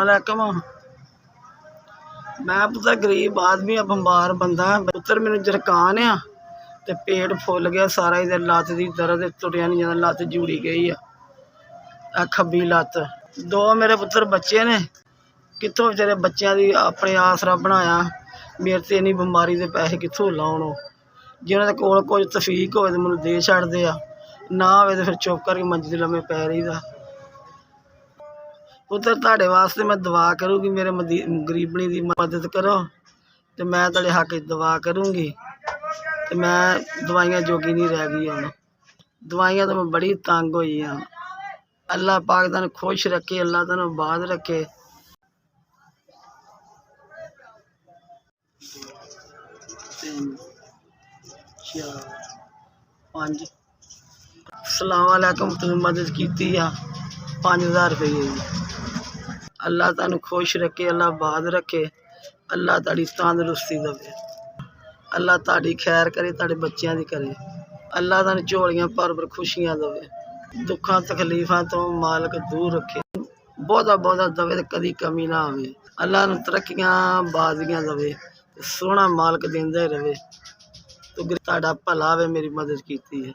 अलैकुम। मैं पुत्तर गरीब आदमी आ, बंबार बंदा पुत्तर, मैनू जरकान आ ते पेट फुल गया सारा, इधर लत्त दी दर्द, तुरिया नहीं जाता, लत्त जुड़ी गई आ खब्बी लत्त। दो मेरे पुत्तर बच्चे ने, कित्थों बेचारे बच्चों की अपने आसरा बनाया, मेरे ते इन्नी बमारी के पैसे कित्थों लाउण। जिन्हों के कोल कुछ तफीक होवे तो मैनू दे छड्डदे आ, ना होवे तो फिर चुप करके मंजी ते लम्मे पै रहीदा। पुत्तर तुहाडे वास्ते मैं दुआ करूँगी, मेरे गरीबनी की मदद करो तो मैं तुहाडे हक दुआ करूँगी। तो मैं दवाइयां जोगी नहीं रह गई हूँ, दवाइयां तो मैं बड़ी तंग हुई हाँ। अल्लाह पाक तुहानू खुश रखे, अल्लाह तुहानू आबाद रखे। तीन चार पाँच सलाम अलैकुम। तुम मदद की 5000 रुपये की। अल्लाह तुहानू खुश रखे, अल्लाह आबाद रखे, अल्लाह तुहाडी तंदरुस्ती देवे, अल्लाह तुहाडी खैर करे, तुहाडे बच्चों की करे, अल्लाह तुहानू झोलियां भर भर खुशियां देवे, दुखा तकलीफां तो मालक दूर रखे, बहुता बहुता देवे तो कदी कमी ना आवे। अल्लाह नू तरक्कियां बाजियां देवे, सोहना मालक देंदा रहे। तो तुहाडा भला वे, मेरी मदद की है।